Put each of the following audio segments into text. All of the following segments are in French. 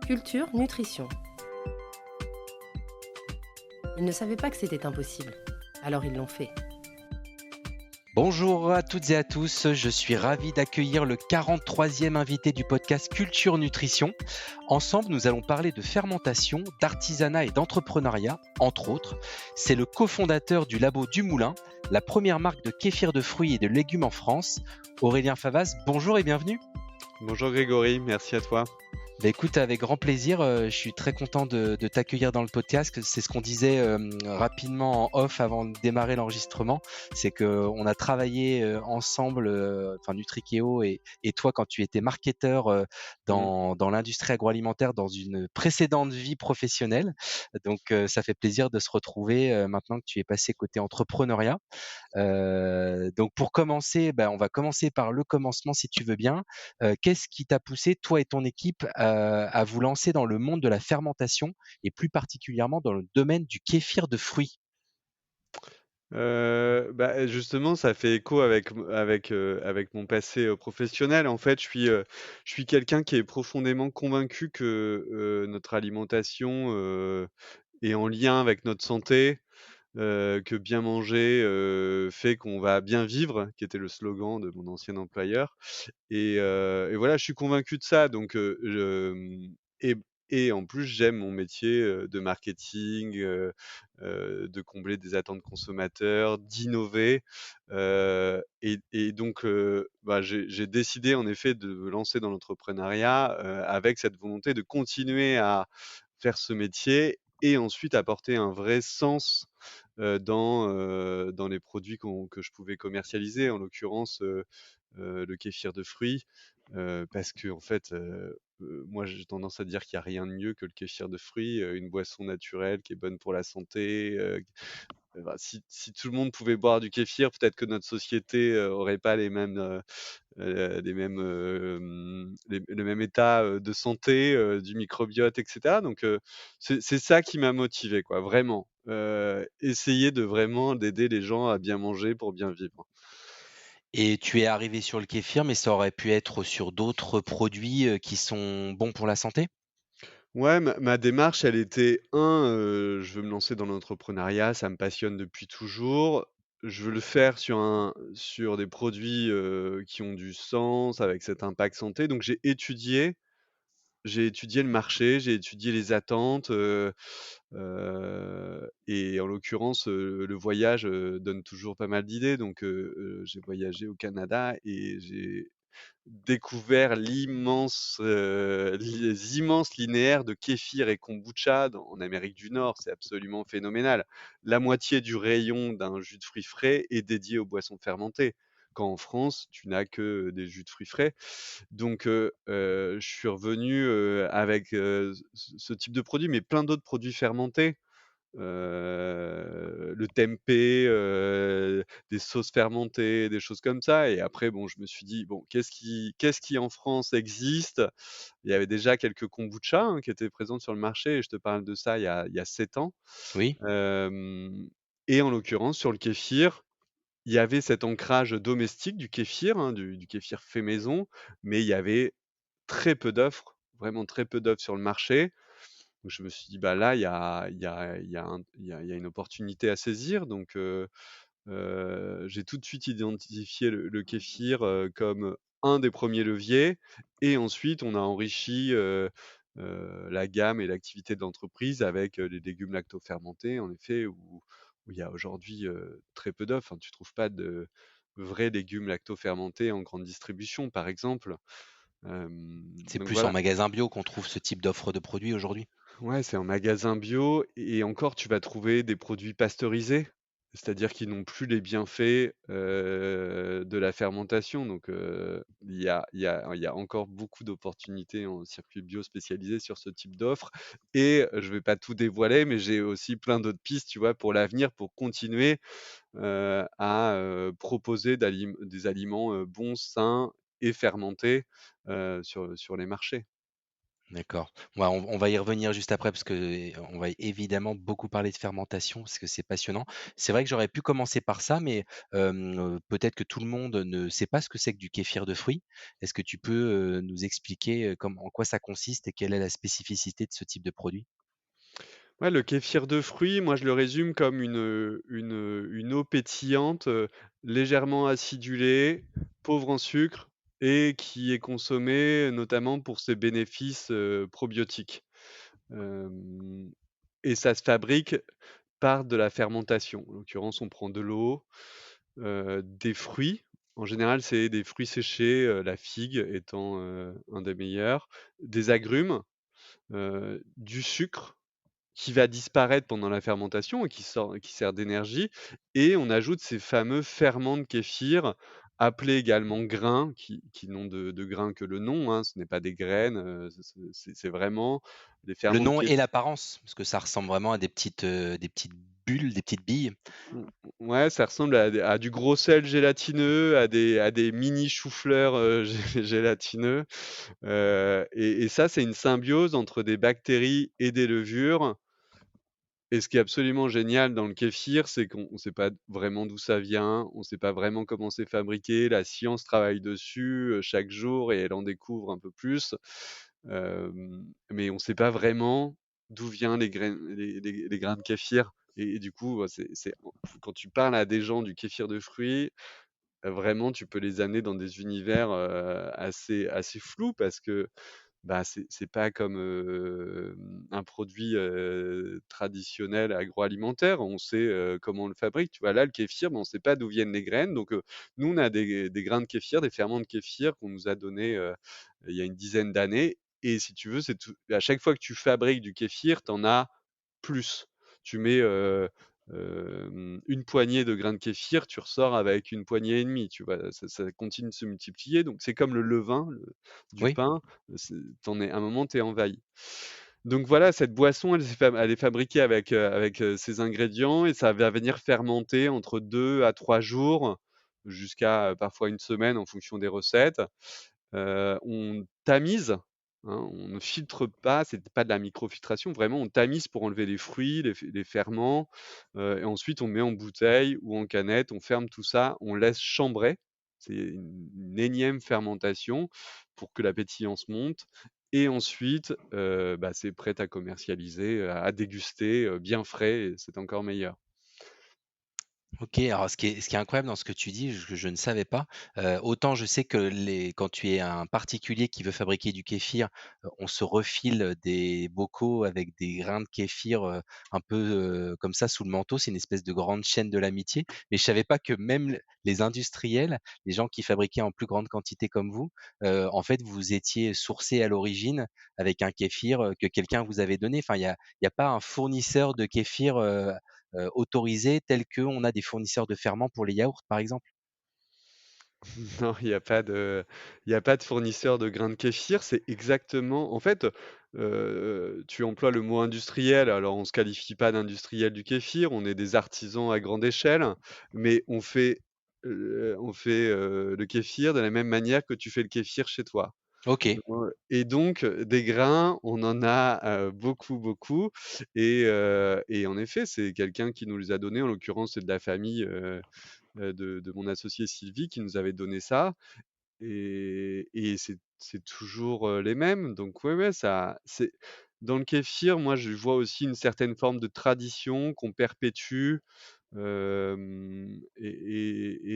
Culture, nutrition. Ils ne savaient pas que c'était impossible. Alors ils l'ont fait. Bonjour à toutes et à tous, je suis ravi d'accueillir le 43e invité du podcast Culture Nutrition. Ensemble, nous allons parler de fermentation, d'artisanat et d'entrepreneuriat, entre autres. C'est le cofondateur du Labo du Moulin, la première marque de kéfir de fruits et de légumes en France. Aurélien Favaz, bonjour et bienvenue. Bonjour Grégory, merci à toi. Écoute, avec grand plaisir, je suis très content de t'accueillir dans le podcast. C'est ce qu'on disait rapidement en off avant de démarrer l'enregistrement, c'est qu'on a travaillé ensemble, enfin Nutrikeo et toi quand tu étais marketeur Mmh. dans l'industrie agroalimentaire dans une précédente vie professionnelle. Donc ça fait plaisir de se retrouver maintenant que tu es passé côté entrepreneuriat. Donc pour commencer, on va commencer par le commencement si tu veux bien. Qu'est-ce qui t'a poussé, toi et ton équipe, à vous lancer dans le monde de la fermentation et plus particulièrement dans le domaine du kéfir de fruits? Justement, ça fait écho avec mon passé, professionnel. En fait, je suis quelqu'un qui est profondément convaincu que, notre alimentation, est en lien avec notre santé, que bien manger, fait qu'on va bien vivre, qui était le slogan de mon ancien employeur. Et voilà, je suis convaincu de ça, donc et et en plus, j'aime mon métier, de marketing, de combler des attentes consommateurs, d'innover, et donc j'ai décidé en effet de me lancer dans l'entrepreneuriat, avec cette volonté de continuer à faire ce métier et ensuite apporter un vrai sens, dans les produits que je pouvais commercialiser. En l'occurrence, le kéfir de fruits, parce qu'en fait, moi j'ai tendance à dire qu'il y a rien de mieux que le kéfir de fruits, une boisson naturelle qui est bonne pour la santé, si tout le monde pouvait boire du kéfir, peut-être que notre société, aurait pas les mêmes, le même état, de santé, du microbiote et cetera. Donc c'est ça qui m'a motivé quoi, vraiment. Essayer de vraiment d'aider les gens à bien manger pour bien vivre. Et tu es arrivé sur le kéfir, mais ça aurait pu être sur d'autres produits, qui sont bons pour la santé? Ouais, ma démarche, elle était je veux me lancer dans l'entrepreneuriat, ça me passionne depuis toujours. Je veux le faire sur des produits, qui ont du sens, avec cet impact santé. Donc j'ai étudié le marché, j'ai étudié les attentes, et en l'occurrence, le voyage, donne toujours pas mal d'idées. Donc j'ai voyagé au Canada et j'ai découvert les immenses linéaires de kéfir et kombucha en Amérique du Nord. C'est absolument phénoménal. La moitié du rayon d'un jus de fruits frais est dédié aux boissons fermentées, quand en France, tu n'as que des jus de fruits frais. Donc je suis revenu, avec, ce type de produit, mais plein d'autres produits fermentés. Le tempeh, des sauces fermentées, des choses comme ça. Et après bon, je me suis dit: «Bon, qu'est-ce qui en France existe?» Il y avait déjà quelques kombucha, hein, qui étaient présentes sur le marché, et je te parle de ça il y a 7 ans. Oui. Hem Et en l'occurrence sur le kéfir, il y avait cet ancrage domestique du kéfir, hein, du kéfir fait maison, mais il y avait très peu d'offres, vraiment très peu d'offres sur le marché. Donc je me suis dit: «Bah, là, il y a une opportunité à saisir». Donc j'ai tout de suite identifié le kéfir, comme un des premiers leviers, et ensuite on a enrichi, la gamme et l'activité de l'entreprise avec, les légumes lactofermentés, en effet, où il y a aujourd'hui, très peu d'offres. Enfin, tu trouves pas de vrais légumes lactofermentés en grande distribution, par exemple. C'est Donc plus en voilà. magasin bio qu'on trouve ce type d'offre de produits aujourd'hui? Ouais, c'est en magasin bio, et encore tu vas trouver des produits pasteurisés, c'est-à-dire qu'ils n'ont plus les bienfaits, de la fermentation. Donc il y a encore beaucoup d'opportunités en circuit bio spécialisé sur ce type d'offre. Et je vais pas tout dévoiler, mais j'ai aussi plein d'autres pistes, tu vois, pour l'avenir, pour continuer, à, proposer des aliments, bons, sains et fermentés, sur les marchés. D'accord. Ouais, on va y revenir juste après parce que, on va évidemment beaucoup parler de fermentation parce que c'est passionnant. C'est vrai que j'aurais pu commencer par ça, mais peut-être que tout le monde ne sait pas ce que c'est que du kéfir de fruits. Est-ce que tu peux, nous expliquer, en quoi ça consiste et quelle est la spécificité de ce type de produit? Ouais, le kéfir de fruits, moi, je le résume comme une eau pétillante, légèrement acidulée, pauvre en sucre et qui est consommée notamment pour ses bénéfices, probiotiques. Hem et ça se fabrique par de la fermentation. En l'occurrence, on prend de l'eau, des fruits. En général, c'est des fruits séchés, la figue étant, un des meilleurs, des agrumes, du sucre qui va disparaître pendant la fermentation et qui sert d'énergie et on ajoute ces fameux ferments de kéfir, appelés également grains, qui n'ont de grains que le nom, hein. Ce n'est pas des graines, c'est vraiment des Le ferments de nom kéfir. et l'apparence, parce que ça ressemble vraiment à des petites bulles, des petites billes. Ouais, ça ressemble à du gros sel gélatineux, à des mini choux-fleurs, gélatineux, et ça, c'est une symbiose entre des bactéries et des levures. Et ce qui est absolument génial dans le kéfir, c'est qu'on ne sait pas vraiment d'où ça vient, on ne sait pas vraiment comment c'est fabriqué. La science travaille dessus, chaque jour et elle en découvre un peu plus. Mais on ne sait pas vraiment d'où vient les grains de kéfir et du coup, c'est quand tu parles à des gens du kéfir de fruits, vraiment tu peux les amener dans des univers, assez flous parce que bah, c'est pas comme, un produit, traditionnel agroalimentaire. On sait, comment on le fabrique, tu vois? Là, le kéfir, ben, on sait pas d'où viennent les graines, donc nous, on a des grains de kéfir, des ferments de kéfir qu'on nous a donnés, il y a une dizaine d'années et si tu veux, c'est tout à chaque fois que tu fabriques du kéfir, tu en as plus. Tu mets, une poignée de grains de kéfir, tu ressors avec une poignée et demie, tu vois? Ça continue de se multiplier, donc c'est comme le levain, du Oui? pain. C'est tu es à un moment, tu es envahi. Donc voilà, cette boisson, elle est fabriquée avec, ces ingrédients et ça va venir fermenter entre 2 à 3 jours jusqu'à, parfois une semaine en fonction des recettes. On tamise, hein, on ne filtre pas, c'est pas de la microfiltration, vraiment on tamise pour enlever les fruits, les ferments, et ensuite on met en bouteille ou en canette, on ferme tout ça, on laisse chambrer. C'est une énième fermentation pour que la pétillance monte et ensuite, bah, c'est prêt à commercialiser, à déguster, bien frais et c'est encore meilleur. OK, alors ce qui est incroyable dans ce que tu dis, que je ne savais pas, autant je sais que quand tu es un particulier qui veut fabriquer du kéfir, on se refile des bocaux avec des grains de kéfir, un peu, comme ça sous le manteau. C'est une espèce de grande chaîne de l'amitié. Mais je savais pas que même les industriels, les gens qui fabriquaient en plus grande quantité comme vous, en fait, vous étiez sourcés à l'origine avec un kéfir, que quelqu'un vous avait donné. Enfin, il y a pas un fournisseur de kéfir, autorisés tels qu'on a des fournisseurs de ferments pour les yaourts, par exemple? Non, il y a pas de fournisseur de grains de kéfir. C'est exactement en fait, tu emploies le mot industriel, alors on se qualifie pas d'industriel du kéfir, on est des artisans à grande échelle, mais le kéfir de la même manière que tu fais le kéfir chez toi. OK. Et donc, des grains, on en a, beaucoup, beaucoup et en effet, c'est quelqu'un qui nous les a donnés. En l'occurrence, c'est de la famille, de mon associée Sylvie qui nous avait donné ça et c'est toujours, les mêmes. Donc ouais, ouais, ça c'est dans le kéfir, moi, je vois aussi une certaine forme de tradition qu'on perpétue, et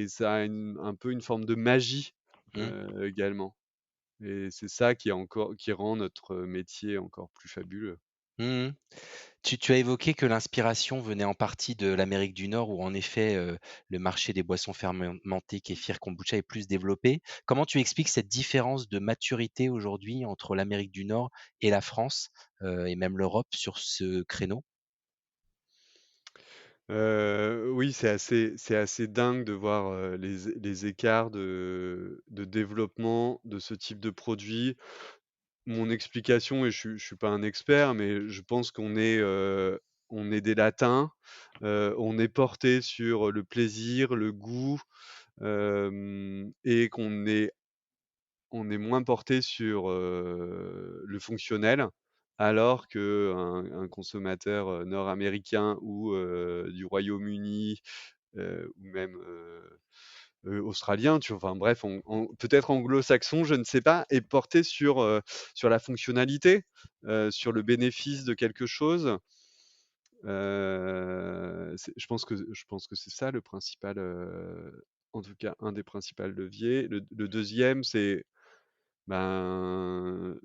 ça a un peu une forme de magie, Mmh. également et c'est ça qui rend notre métier encore plus fabuleux. Mmh mh. Tu as évoqué que l'inspiration venait en partie de l'Amérique du Nord où en effet, le marché des boissons fermentées, kéfir, kombucha est plus développé. Comment tu expliques cette différence de maturité aujourd'hui entre l'Amérique du Nord et la France, et même l'Europe sur ce créneau? Oui, c'est assez dingue de voir, les écarts de développement de ce type de produit. Mon explication et je suis pas un expert, mais je pense on est des latins, on est porté sur le plaisir, le goût, et qu'on est on est moins porté sur, le fonctionnel, alors qu'un consommateur, nord-américain ou, du Royaume-Uni, ou même, australien, tu vois? Enfin bref, on peut-être anglo-saxon, je ne sais pas, est porté sur la fonctionnalité, sur le bénéfice de quelque chose. C'est je pense que c'est ça le principal, en tout cas un des principaux leviers. Le 2e, c'est, ben,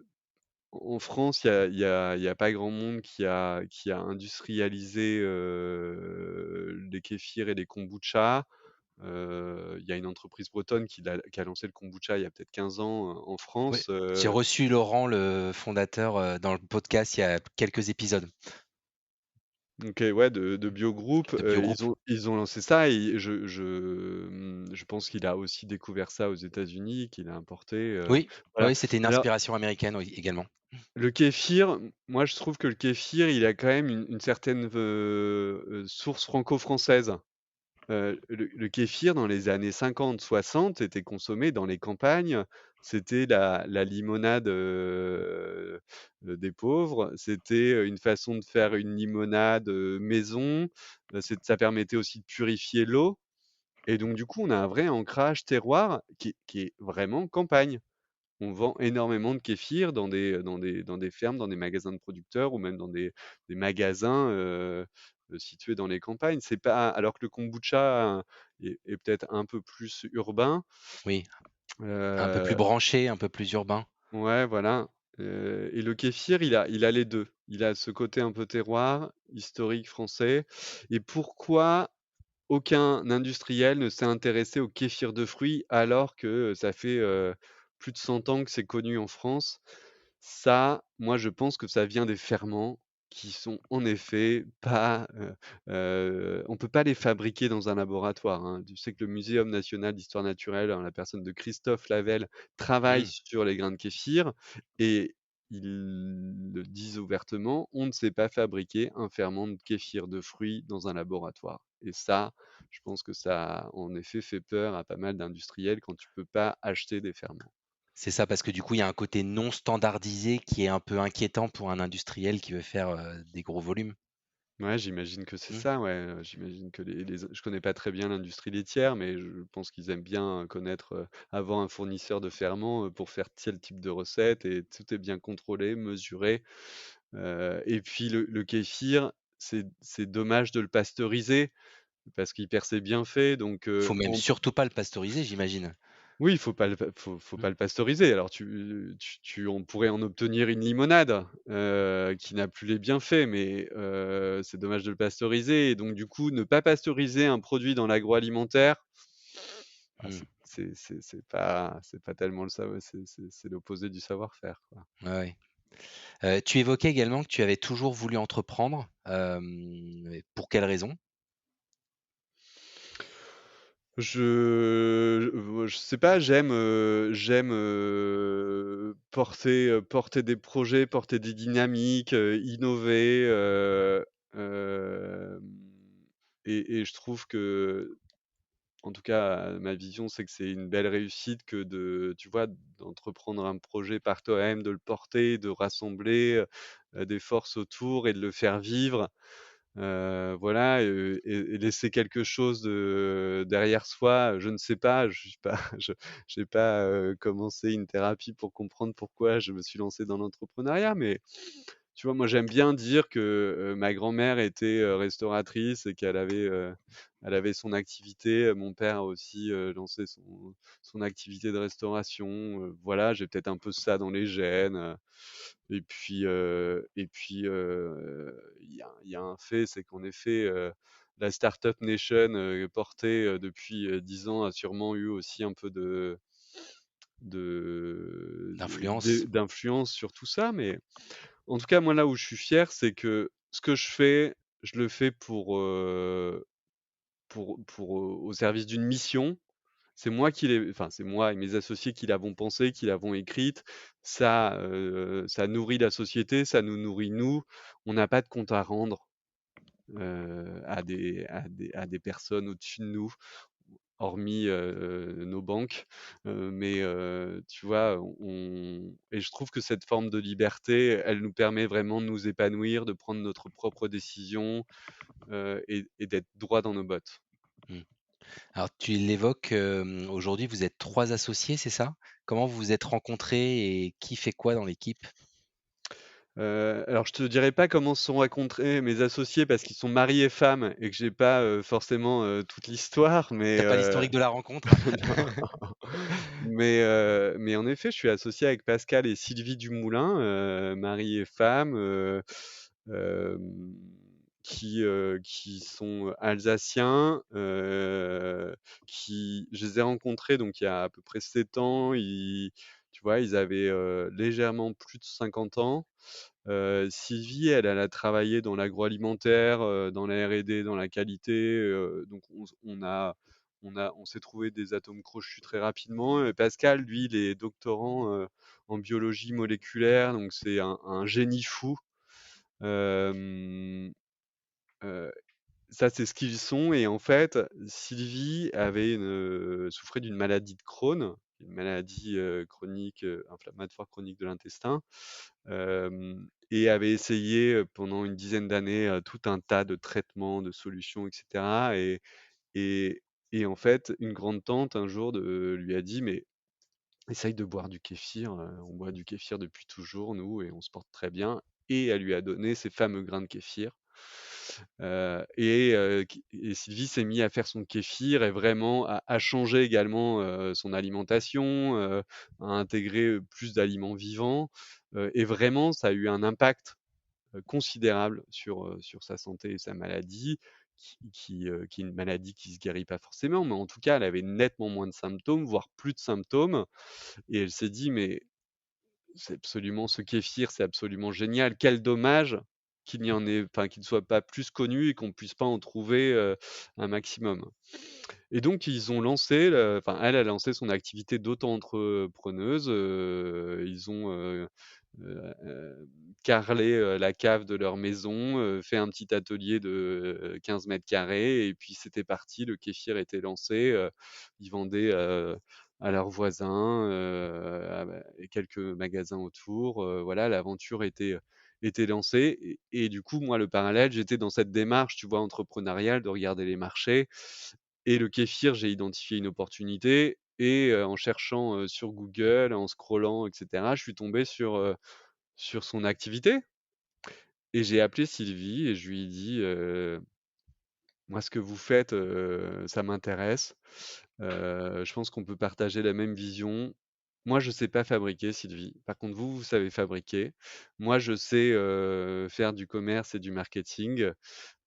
en France, il y a pas grand monde qui a industrialisé, les kéfirs et les kombucha. Il y a une entreprise bretonne qui a lancé le kombucha il y a peut-être 15 ans, en Oui, France. j'ai reçu Laurent, le fondateur, dans le podcast il y a quelques épisodes OK, ouais, de Biogroup, de Biogroupe. ils ont lancé ça et je pense qu'il a aussi découvert ça aux États-Unis, qu'il a importé, Oui, voilà. oui, c'était une Alors inspiration américaine, oui, également. le kéfir, moi je trouve que le kéfir, il a quand même une certaine, source franco-française. Le kéfir dans les années 50-60 était consommé dans les campagnes. C'était la limonade, des pauvres. C'était, une façon de faire une limonade, maison. Ça permettait aussi de purifier l'eau et donc du coup, on a un vrai ancrage terroir qui est vraiment campagne. On vend énormément de kéfir dans des fermes, dans des magasins de producteurs ou même dans des magasins, situés dans les campagnes. C'est pas alors que le kombucha est peut-être un peu plus urbain, Oui, un peu plus heu, branché, un peu plus urbain. ouais, voilà, et le kéfir, il a les 2. Il a ce côté un peu terroir, historique français et pourquoi aucun industriel ne s'est intéressé au kéfir de fruits alors que, ça fait, plus de 100 ans que c'est connu en France. Ça, moi, je pense que ça vient des ferments qui sont en effet pas, on peut pas les fabriquer dans un laboratoire, hein. Tu sais que le Muséum national d'histoire naturelle, en la personne de Christophe Lavelle, travaille Mmh. sur les grains de kéfir et ils le disent ouvertement: «On ne sait pas fabriquer un ferment de kéfir de fruits dans un laboratoire» et ça, je pense que ça a en effet fait peur à pas mal d'industriels quand tu peux pas acheter des ferments. C'est ça, parce que du coup, il y a un côté non standardisé qui est un peu inquiétant pour un industriel qui veut faire, des gros volumes. Ouais, j'imagine que c'est Mmh. ça, ouais, j'imagine que les je connais pas très bien l'industrie laitière, mais je pense qu'ils aiment bien, connaître, avoir un fournisseur de ferments, pour faire tel type de recette et tout est bien contrôlé, mesuré, et puis le kéfir, c'est dommage de le pasteuriser parce qu'il perd ses bienfaits donc Faut même en surtout pas le pasteuriser, j'imagine? oui, il faut Mmh. pas le pasteuriser. Alors on pourrait en obtenir une limonade, qui n'a plus les bienfaits, mais c'est dommage de le pasteuriser et donc du coup, ne pas pasteuriser un produit dans l'agroalimentaire, ah Mmh. c'est pas tellement le savoir c'est l'opposé du savoir-faire, quoi. Ouais, ouais. Tu évoquais également que tu avais toujours voulu entreprendre, et pour quelle raison? Je sais pas, j'aime, porter des projets, porter des dynamiques, innover, hem et je trouve que, en tout cas, ma vision, c'est que c'est une belle réussite que tu vois, d'entreprendre un projet par toi-même, de le porter, de rassembler, des forces autour et de le faire vivre. Voilà, et laisser quelque chose derrière soi, je ne sais pas, je suis pas je j'ai pas, commencé une thérapie pour comprendre pourquoi je me suis lancé dans l'entrepreneuriat, mais tu vois, moi, j'aime bien dire que, ma grand-mère était, restauratrice et elle avait son activité, mon père a aussi, lancé son activité de restauration, voilà, j'ai peut-être un peu ça dans les gènes, il y a un fait, c'est qu'en effet, la Startup Nation, portée, depuis, 10 ans a sûrement eu aussi un peu D'influence? d'influence sur tout ça. Mais en tout cas, moi, là où je suis fier, c'est que ce que je fais, je le fais au service d'une mission. C'est moi et mes associés qui l'avons pensée, qui l'avons écrite. Ça nourrit la société, ça nous nourrit nous. On n'a pas de compte à rendre, à des personnes au-dessus de nous. hormis, nos banques. Mais tu vois, on et je trouve que cette forme de liberté, elle nous permet vraiment de nous épanouir, de prendre notre propre décision, et d'être droit dans nos bottes. Mmh. Alors tu l'évoques, aujourd'hui vous êtes 3 associés, c'est ça? Comment vous vous êtes rencontrés et qui fait quoi dans l'équipe? Alors je te dirai pas comment se sont rencontrés mes associés parce qu'ils sont mari et femme et que j'ai pas, forcément, toute l'histoire, mais Tu as pas l'historique de la rencontre? non. Mais en effet, je suis associé avec Pascal et Sylvie Dumoulin, mari et femme, hem, qui sont alsaciens, qui je les ai rencontrés donc il y a à peu près 7 ans. Tu vois, ils avaient, légèrement plus de 50 ans. Sylvie, elle, elle a travaillé dans l'agroalimentaire, dans la R&D, dans la qualité, donc on s'est trouvé des atomes crochus très rapidement. Et Pascal, lui, il est doctorant, en biologie moléculaire, donc c'est un génie fou. Hem, heu, Ça, c'est ce qu'ils sont. Et en fait, Sylvie souffrait d'une maladie de Crohn, une maladie, chronique, inflammatoire chronique de l'intestin. Et avait essayé, pendant une dizaine d'années, tout un tas de traitements, de solutions et cetera. Et et en fait, une grande tante un jour lui a dit: «Mais essaye de boire du kéfir, on boit du kéfir depuis toujours nous et on se porte très bien». Et elle lui a donné ces fameux grains de kéfir. Et Sylvie s'est mis à faire son kéfir et vraiment à changer également, son alimentation, à intégrer, plus d'aliments vivants, et vraiment ça a eu un impact, considérable sur sa santé et sa maladie, qui est une maladie qui se guérit pas forcément, mais en tout cas, elle avait nettement moins de symptômes, voire plus de symptômes. Et elle s'est dit: «Mais ce kéfir, c'est absolument génial. Quel dommage qu'il ne soit pas plus connu et qu'on puisse pas en trouver, un maximum». Et donc ils ont lancé elle a lancé son activité d'auto-entrepreneuse. Ils ont, carrelé, la cave de leur maison, fait un petit atelier de, 15 carrés. Et puis c'était parti, le kéfir était lancé. Ils vendaient, à leurs voisins, et quelques magasins autour. Voilà, l'aventure était lancée. Et du coup, moi, le parallèle, j'étais dans cette démarche, tu vois, entrepreneuriale, de regarder les marchés. Et le kéfir, j'ai identifié une opportunité. Et en cherchant, sur Google, en scrollant et cetera, je suis tombé sur son activité. Et j'ai appelé Sylvie et je lui ai dit: «Moi, ce que vous faites, ça m'intéresse. Je pense qu'on peut partager la même vision. Moi, je sais pas fabriquer, Sylvie. Par contre, vous, vous savez fabriquer. Moi, je sais, faire du commerce et du marketing.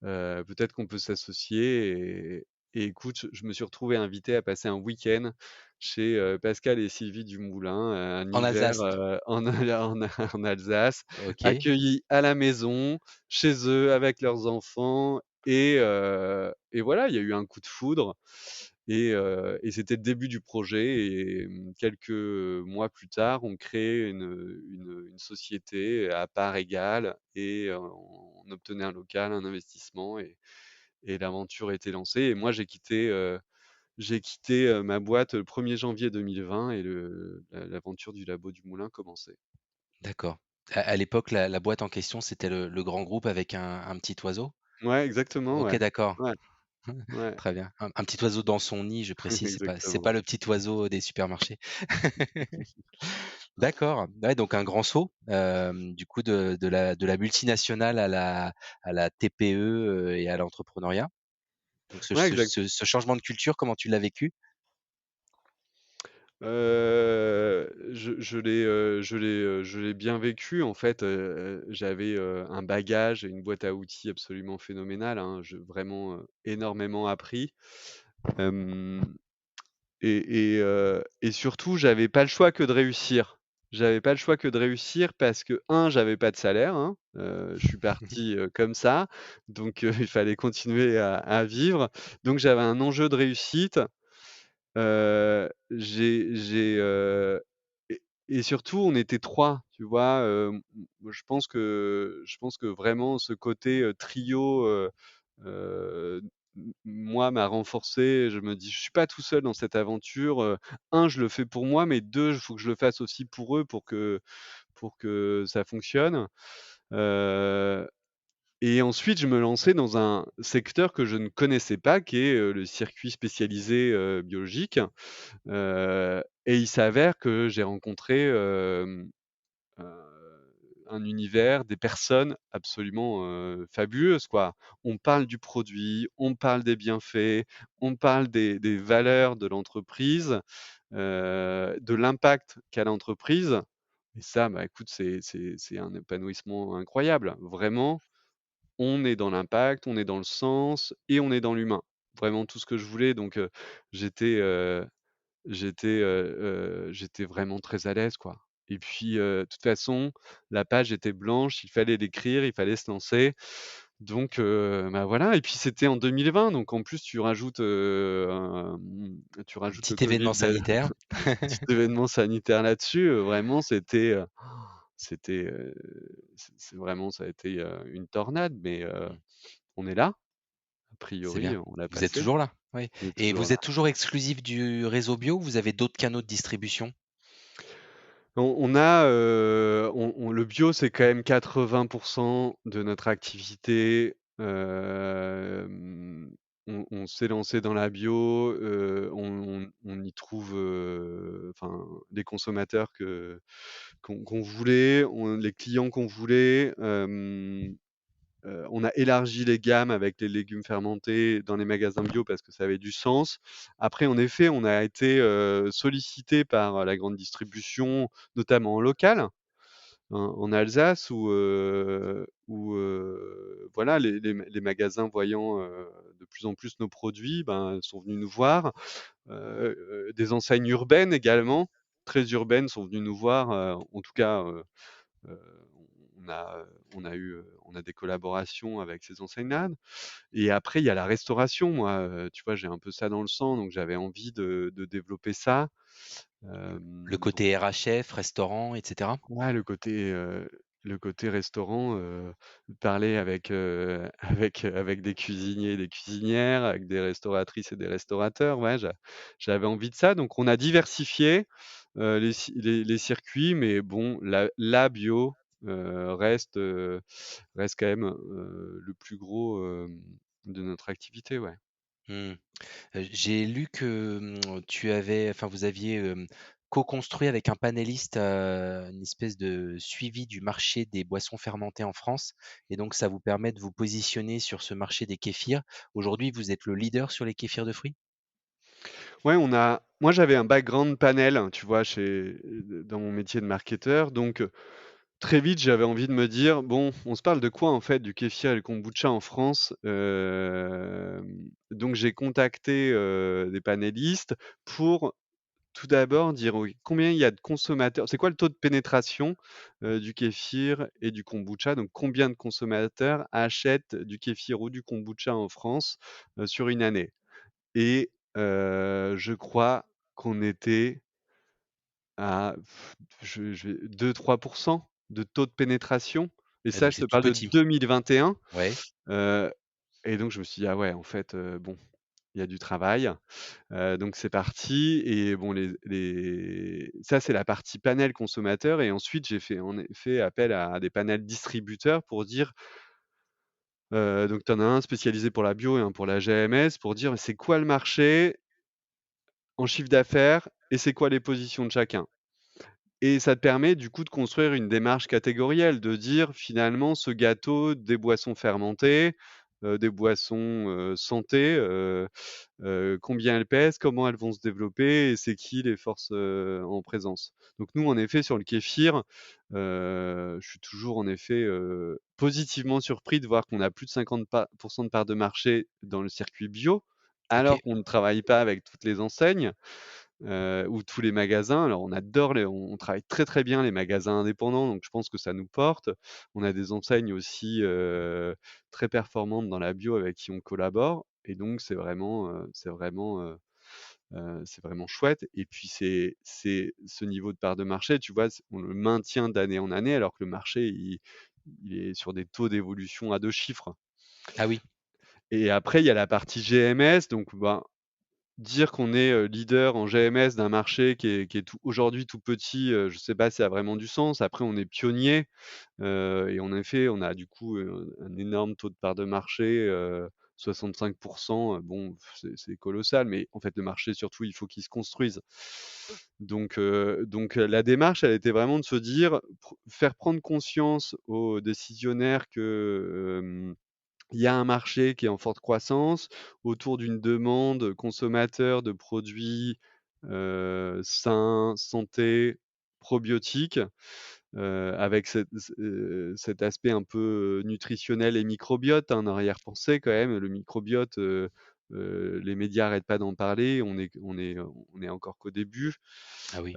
Peut-être qu'on peut s'associer». Et écoute, je me suis retrouvé invité à passer un week-end chez, Pascal et Sylvie Dumoulin, un En hiver, Alsace? en Alsace, OK, accueillis à la maison, chez eux, avec leurs enfants. Et voilà, il y a eu un coup de foudre. Et c'était le début du projet. Et quelques mois plus tard, on crée une société à parts égales. Et on obtenait un local, un investissement. Et l'aventure était lancée. Et moi, j'ai quitté ma boîte le 1er janvier 2020. Et l'aventure du Labo du Moulin commençait. d'accord. À l'époque, la boîte en question, c'était le grand groupe avec un petit oiseau? Ouais, exactement, OK, ouais. d'accord. Ouais, ouais, Très bien. Un petit oiseau dans son nid, je précise, c'est exactement. pas le petit oiseau des supermarchés. D'accord. Ouais, donc un grand saut, du coup de la multinationale à la TPE, et à l'entrepreneuriat. Donc ce Ouais, ce exact. ce ce changement de culture, comment tu l'as vécu? Je l'ai bien vécu. En fait, j'avais, un bagage et une boîte à outils absolument phénoménale, hein. Vraiment, énormément appris. Hem et surtout, j'avais pas le choix que de réussir. J'avais pas le choix que de réussir parce que j'avais pas de salaire, hein, je suis parti, comme ça, donc il fallait continuer à vivre. Donc j'avais un enjeu de réussite. J'ai j'ai, heu et et surtout, on était 3, tu vois? Je pense que vraiment ce côté, trio, heu, moi, m'a renforcé. Je me dis: «Je suis pas tout seul dans cette aventure, 1, je le fais pour moi, mais 2, il faut que je le fasse aussi pour eux, pour que ça fonctionne». Heu et ensuite, je me lançais dans un secteur que je ne connaissais pas, qui est, le circuit spécialisé, biologique. Et il s'avère que j'ai rencontré, heu, un univers, des personnes absolument, fabuleuses, quoi. On parle du produit, on parle des bienfaits, on parle des valeurs de l'entreprise, de l'impact qu'a l'entreprise et ça, bah, écoute, c'est un épanouissement incroyable. Vraiment, on est dans l'impact, on est dans le sens et on est dans l'humain. Vraiment tout ce que je voulais donc j'étais, j'étais vraiment très à l'aise, quoi et puis, de toute façon, la page était blanche, il fallait l'écrire, il fallait se lancer donc bah, voilà et puis c'était en 2020 donc en plus tu Un rajoutes le petit événement covid là sanitaire. petit événement sanitaire là-dessus, vraiment c'était, c'est vraiment ça a été, une tornade mais Mmh, on est là, a c'est priori, bien. on l'a Vous êtes passé, toujours là? Oui, on est et toujours vous êtes là. toujours exclusif du réseau bio ou vous avez d'autres canaux de distribution? On a, on le bio, c'est quand même 80 de notre activité. On s'est lancé dans la bio, on y trouve, enfin, les consommateurs qu'on voulait, les clients qu'on voulait. On a élargi les gammes avec les légumes fermentés dans les magasins bio parce que ça avait du sens. Après, en effet, on a été, sollicité par, la grande distribution, notamment en local, en Alsace où voilà, les magasins voyant, de plus en plus nos produits, ben, sont venus nous voir. Des enseignes urbaines également, très urbaines, sont venues nous voir, en tout cas, Heu, on a des collaborations avec ces enseignes-là et après il y a la restauration. Moi, tu vois, j'ai un peu ça dans le sang, donc j'avais envie de développer ça. Le Donc côté RHF, restaurant et cetera? ouais, le côté restaurant, parler avec, avec des cuisiniers et des cuisinières, avec des restauratrices et des restaurateurs, ouais, j'avais envie de ça, donc on a diversifié, les circuits, mais bon, la bio, reste quand même, le plus gros, de notre activité, ouais. Mmh. J'ai lu que, tu avais enfin vous aviez, co-construit avec un panéliste, une espèce de suivi du marché des boissons fermentées en France et donc ça vous permet de vous positionner sur ce marché des kéfirs. Aujourd'hui, vous êtes le leader sur les kéfirs de fruits? Ouais, moi j'avais un background panel, tu vois, dans mon métier de marketeur, donc très vite, j'avais envie de me dire: «Bon, on se parle de quoi en fait, du kéfir et le kombucha en France?» Donc j'ai contacté, des panélistes pour tout d'abord dire: «Oui, combien il y a de consommateurs? C'est quoi le taux de pénétration, du kéfir et du kombucha?» Donc combien de consommateurs achètent du kéfir ou du kombucha en France, sur une année? Et je crois qu'on était à je vais 2-3 de taux de pénétration et Ouais, ça, donc je te c'est tout parle de petit. 2021, Ouais, heu et donc je me suis dit: «Ah ouais, en fait, bon, il y a du travail». Donc c'est parti et bon les ça, c'est la partie panel consommateur et ensuite j'ai fait en effet appel à des panels distributeurs pour dire, donc tu en as un spécialisé pour la bio et un pour la GMS pour dire: «C'est quoi le marché en chiffre d'affaires et c'est quoi les positions de chacun?» Et ça te permet du coup de construire une démarche catégorielle, de dire finalement ce gâteau des boissons fermentées, des boissons, santé, combien elles pèsent, comment elles vont se développer et c'est qui les forces, en présence. Donc nous, en effet, sur le kéfir, je suis toujours en effet, positivement surpris de voir qu'on a plus de 50 de part de marché dans le circuit bio, OK. alors qu'on ne travaille pas avec toutes les enseignes ou tous les magasins. Alors on adore on travaille très, très bien les magasins indépendants, donc je pense que ça nous porte. On a des enseignes aussi, très performantes dans la bio avec qui on collabore et donc c'est vraiment chouette et puis c'est ce niveau de part de marché, tu vois? On le maintient d'année en année alors que le marché il est sur des taux d'évolution à 2 chiffres. Ah oui. et après il y a la partie GMS, donc ben, dire qu'on est, leader en GMS d'un marché qui est tout aujourd'hui tout petit, je sais pas si ça a vraiment du sens. Après on est pionnier, et en effet, on a du coup, un énorme taux de part de marché, 65, bon, c'est colossal, mais en fait, le marché surtout, il faut qu'il se construise. Donc, la démarche, elle était vraiment de se dire, faire prendre conscience aux décisionnaires que, il y a un marché qui est en forte croissance autour d'une demande consommateur de produits, sains, santé, probiotiques, avec cet aspect un peu, nutritionnel et microbiote, hein, en arrière-pensée quand même. Le microbiote, les médias arrêtent pas d'en parler, on est encore qu'au début, Ah oui.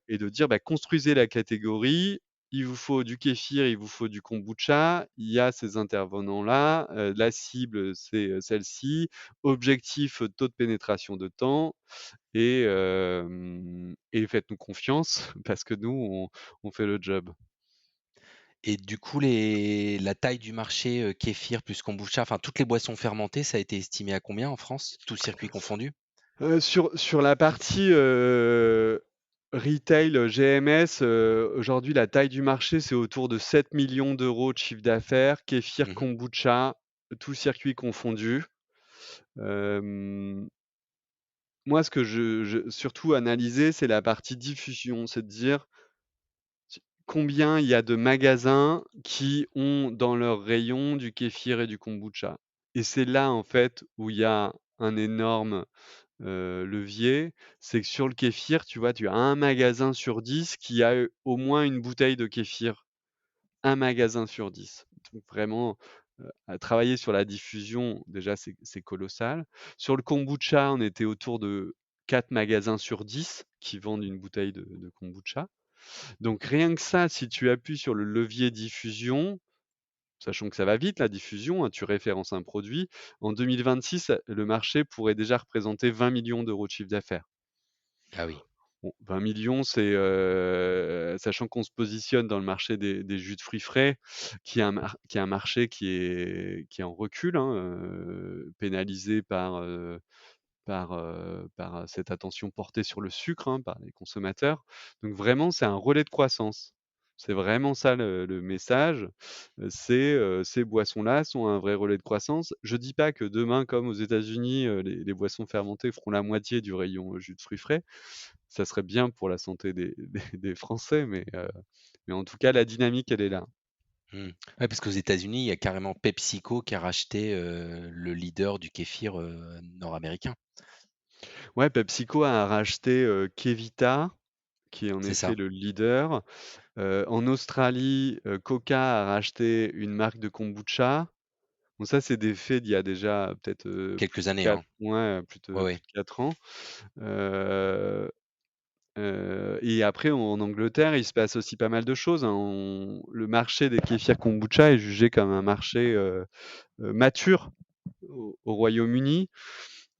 et de dire: «Bah, construisez la catégorie, il vous faut du kéfir, il vous faut du kombucha, il y a ces intervenants-là, la cible, c'est, celle-ci, objectif, taux de pénétration de temps et faites-nous confiance parce que nous, on fait le job». Et du coup, la taille du marché, kéfir plus kombucha, enfin toutes les boissons fermentées, ça a été estimé à combien en France, tout circuit confondu? Sur la partie, retail, GMS, aujourd'hui, la taille du marché, c'est autour de 7 millions d'euros de chiffre d'affaires, kéfir, Mmh. kombucha, tout circuit confondu. Hem, Moi, ce que je surtout analysé, c'est la partie diffusion. C'est de dire combien il y a de magasins qui ont dans leur rayon du kéfir et du kombucha? Et c'est là, en fait, où il y a un énorme, levier. C'est que sur le kéfir, tu vois, tu as un magasin sur 10 qui a, au moins une bouteille de kéfir. Un magasin sur 10. Donc vraiment, à travailler sur la diffusion, déjà, c'est colossal. Sur le kombucha, on était autour de 4 magasins sur 10 qui vendent une bouteille de kombucha. Donc rien que ça, si tu appuies sur le levier diffusion, sachant que ça va vite la diffusion, hein, tu références un produit, en 2026, le marché pourrait déjà représenter 20 millions d'euros de chiffre d'affaires. Ah oui. Bon, 20 000 000, c'est, sachant qu'on se positionne dans le marché des jus de fruits frais, qui est un marché qui est en recul, hein, pénalisé par cette attention portée sur le sucre, hein, par les consommateurs. Donc vraiment, c'est un relais de croissance. C'est vraiment ça le message, ces boissons-là sont un vrai relais de croissance. Je dis pas que demain, comme aux États-Unis, les boissons fermentées feront la moitié du rayon, jus de fruits frais. Ça serait bien pour la santé des Français, mais en tout cas, la dynamique, elle est là. Mmh. Ouais, parce qu'aux États-Unis, il y a carrément PepsiCo qui a racheté, le leader du kéfir, nord-américain. Ouais, PepsiCo a racheté, Chevita, qui est en C'est effet ça, le leader. En Australie, Coca a racheté une marque de kombucha. Bon, ça, c'est des faits d'il y a déjà peut-être, plus quelques de années, 4, hein. ouais, Ouais, plus ouais. de 4 ans. Heu et après en Angleterre, il se passe aussi pas mal de choses, hein. On Le marché des kéfirs kombucha est jugé comme un marché, mature au Royaume-Uni.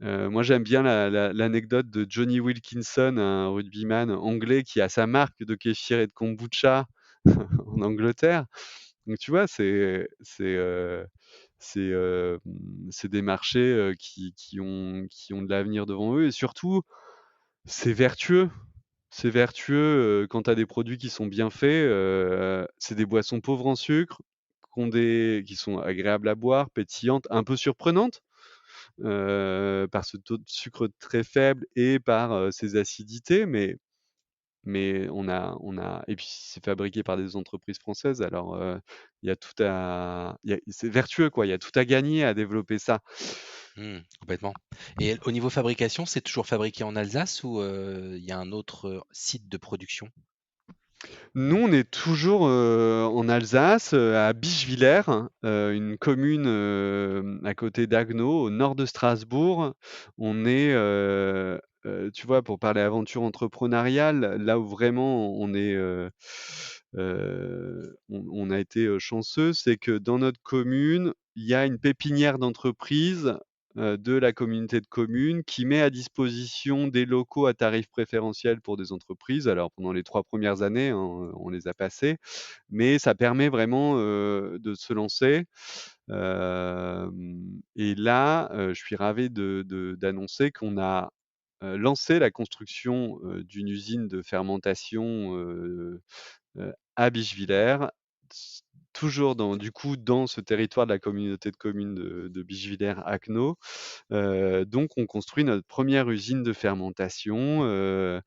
Moi, j'aime bien l'anecdote de Johnny Wilkinson, un rugbyman anglais qui a sa marque de kéfir et de kombucha en Angleterre. Donc tu vois, c'est des marchés, qui ont de l'avenir devant eux et surtout, c'est vertueux. C'est vertueux, quand tu as des produits qui sont bien faits, c'est des boissons pauvres en sucre, qui sont agréables à boire, pétillantes, un peu surprenantes, par ce taux de sucre très faible et par, ces acidités, mais on a et puis c'est fabriqué par des entreprises françaises, alors, il y a tout à il y a c'est vertueux, quoi, il y a tout à gagner à développer ça. Mmh, complètement. Et au niveau fabrication, c'est toujours fabriqué en Alsace ou, il y a un autre, site de production? Nous, on est toujours, en Alsace, à Bischwiller, une commune, à côté d'Haguenau, au nord de Strasbourg. On est, tu vois, pour parler aventure entrepreneuriale, là où vraiment on a été, chanceux, c'est que dans notre commune, il y a une pépinière d'entreprise, de la communauté de communes qui met à disposition des locaux à tarif préférentiel pour des entreprises. Alors pendant les 3 premières années, hein, on les a passés, mais ça permet vraiment, de se lancer. Et là, je suis ravi d'annoncer qu'on a, lancé la construction, d'une usine de fermentation, à Bischwiller, s toujours dans ce territoire de la communauté de communes de Bischwiller-Haguenau. Donc on construit notre première usine de fermentation,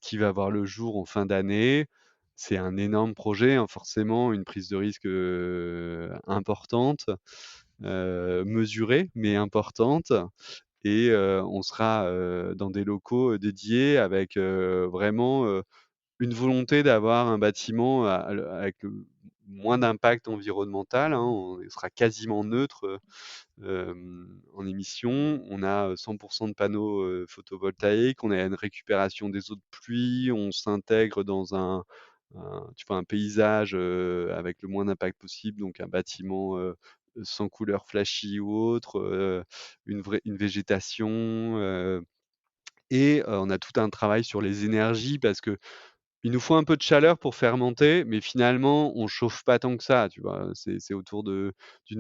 qui va voir le jour en fin d'année. C'est un énorme projet, hein, forcément, une prise de risque, importante, mesurée mais importante. Et on sera, dans des locaux, dédiés avec, vraiment, une volonté d'avoir un bâtiment avec le moins d'impact environnemental, hein. Il sera quasiment neutre, en émissions. On a, 100 de panneaux, photovoltaïques, on a une récupération des eaux de pluie, on s'intègre dans tu vois, un paysage, avec le moins d'impact possible, donc un bâtiment, sans couleur flashy ou autre, une végétation, et on a tout un travail sur les énergies parce que il nous faut un peu de chaleur pour fermenter, mais finalement, on chauffe pas tant que ça, tu vois? C'est autour d'une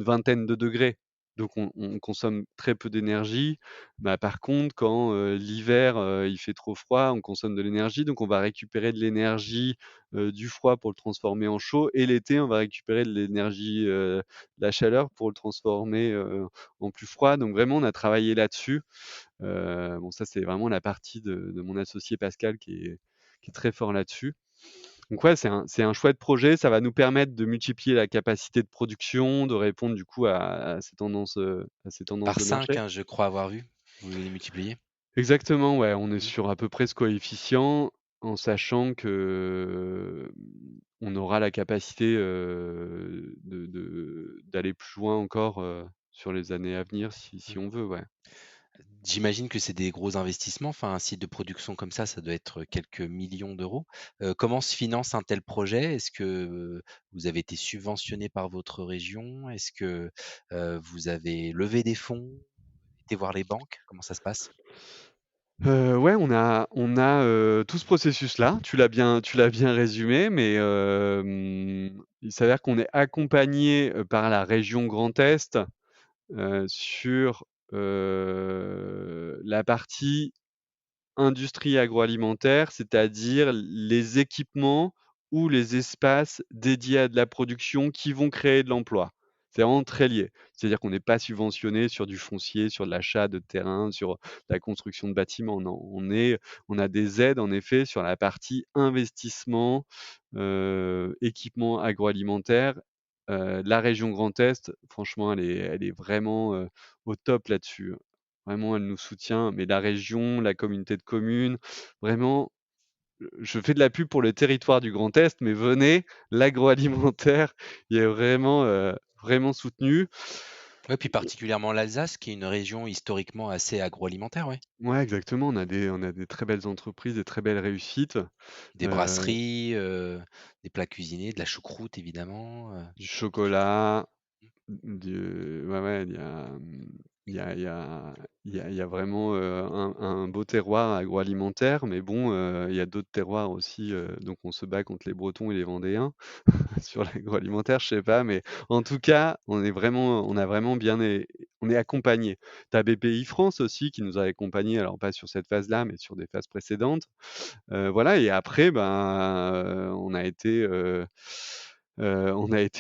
vingtaine de degrés, donc on consomme très peu d'énergie. Bah, par contre, quand, l'hiver, il fait trop froid, on consomme de l'énergie, donc on va récupérer de l'énergie, du froid pour le transformer en chaud, et l'été, on va récupérer de l'énergie, de la chaleur pour le transformer, en plus froid. Donc vraiment, on a travaillé là-dessus. Bon, ça, c'est vraiment la partie de mon associé Pascal qui est très fort là-dessus. Donc ouais, c'est un chouette projet. Ça va nous permettre de multiplier la capacité de production, de répondre du coup à ces tendances Par de 5, marché. hein, je crois avoir vu. Vous les multipliez? Exactement, ouais, on est Mmh. sur à peu près ce coefficient, en sachant que, on aura la capacité, d'aller plus loin encore, sur les années à venir si Mmh. on veut, ouais. J'imagine que c'est des gros investissements. Enfin, un site de production comme ça doit être quelques millions d'euros. Comment se finance un tel projet? Est-ce que, vous avez été subventionné par votre région? Est-ce que, vous avez levé des fonds? Été voir les banques? Comment ça se passe? Ouais, on a, tout ce processus-là. Tu l'as bien résumé, mais il s'avère qu'on est accompagné, par la région Grand Est, sur, la partie industrie agroalimentaire, c'est-à-dire les équipements ou les espaces dédiés à de la production qui vont créer de l'emploi. C'est vraiment très lié. C'est-à-dire qu'on n'est pas subventionné sur du foncier, sur de l'achat de terrain, sur la construction de bâtiments. Non, on a des aides en effet sur la partie investissement, équipement agroalimentaire. La région Grand Est, franchement, elle est vraiment, au top là-dessus. Vraiment, elle nous soutient, mais la région, la communauté de communes, vraiment, je fais de la pub pour le territoire du Grand Est, mais venez, l'agroalimentaire, il est vraiment, vraiment soutenu. Ouais, puis particulièrement l'Alsace, qui est une région historiquement assez agroalimentaire, ouais. Ouais, exactement, on a des très belles entreprises, des très belles réussites, Des brasseries, des plats cuisinés, de la choucroute évidemment, du chocolat, ouais, ouais, il y a il y a il y a vraiment, un beau terroir agroalimentaire, mais bon, il y a d'autres terroirs aussi, donc on se bat contre les Bretons et les Vendéens. Sur l'agroalimentaire, je sais pas, mais en tout cas, on a vraiment bien on est accompagné. Tu as BPI France aussi qui nous a accompagnés, alors pas sur cette phase-là, mais sur des phases précédentes. Voilà, et après, ben, on a été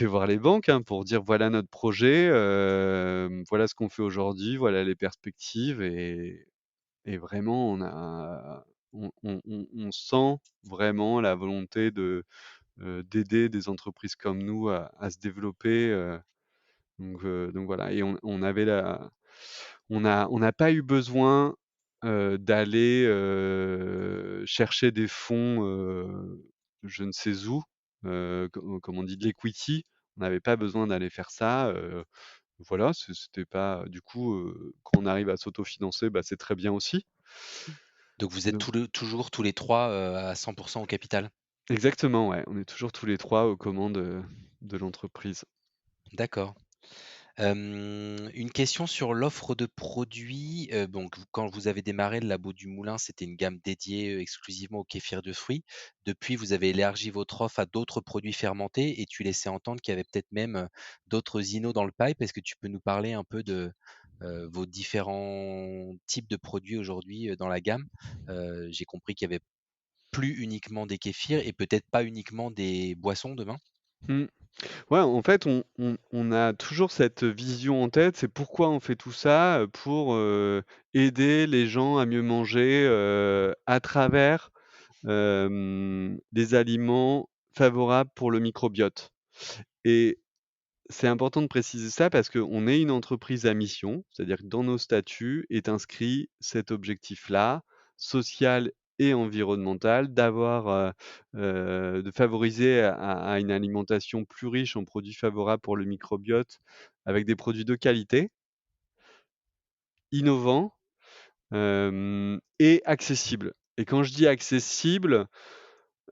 voir les banques, hein, pour dire: «Voilà notre projet, voilà ce qu'on fait aujourd'hui, voilà les perspectives», et vraiment on sent vraiment la volonté d'aider des entreprises comme nous à se développer, donc voilà, et on n'a pas eu besoin, d'aller, chercher des fonds, je ne sais où, comme on dit, de l'equity. On n'avait pas besoin d'aller faire ça, voilà, c'était pas du coup, quand on arrive à s'autofinancer, bah, c'est très bien aussi. donc vous êtes toujours tous les 3 à 100 au capital? Exactement, ouais, on est toujours tous les 3 aux commandes, de l'entreprise. D'accord. Une question sur l'offre de produits, bon, quand vous avez démarré le Labo du Moulin, c'était une gamme dédiée, exclusivement au kéfir de fruits. Depuis, vous avez élargi votre offre à d'autres produits fermentés et tu laissais entendre qu'il y avait peut-être même, d'autres INO dans le pipe. Est-ce que tu peux nous parler un peu de, vos différents types de produits aujourd'hui, dans la gamme? J'ai compris qu'il y avait plus uniquement des kéfirs et peut-être pas uniquement des boissons demain? Mmh. Ouais, en fait, on a toujours cette vision en tête, c'est pourquoi on fait tout ça, pour, aider les gens à mieux manger, à travers, des aliments favorables pour le microbiote et c'est important de préciser ça parce qu'on est une entreprise à mission, c'est-à-dire que dans nos statuts est inscrit cet objectif-là, social et environnemental, de favoriser à une alimentation plus riche en produits favorables pour le microbiote, avec des produits de qualité, innovants, et accessibles. Et quand je dis accessible,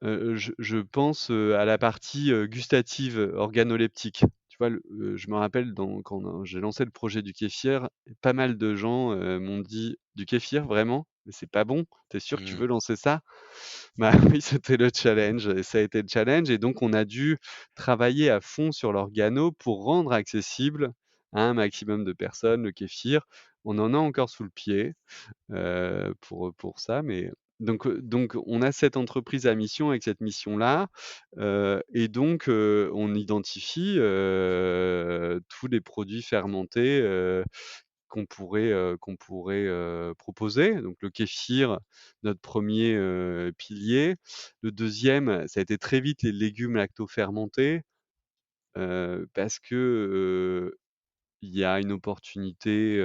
je pense, à la partie, gustative, organoleptique. Tu vois, je me rappelle quand j'ai lancé le projet du kéfir, pas mal de gens, m'ont dit: «Du kéfir, vraiment? Mais c'est pas bon. Tu es sûr que tu Mmh. veux lancer ça?» Bah oui, c'était le challenge et ça a été le challenge et donc on a dû travailler à fond sur l'organo pour rendre accessible à un maximum de personnes le kéfir. On en a encore sous le pied pour ça. Mais donc on a cette entreprise à mission avec cette mission-là, et donc on identifie, tous les produits fermentés, qu'on pourrait proposer. Donc le kéfir, notre premier pilier. Le deuxième, ça a été très vite les légumes lactofermentés, parce que, il y a une opportunité,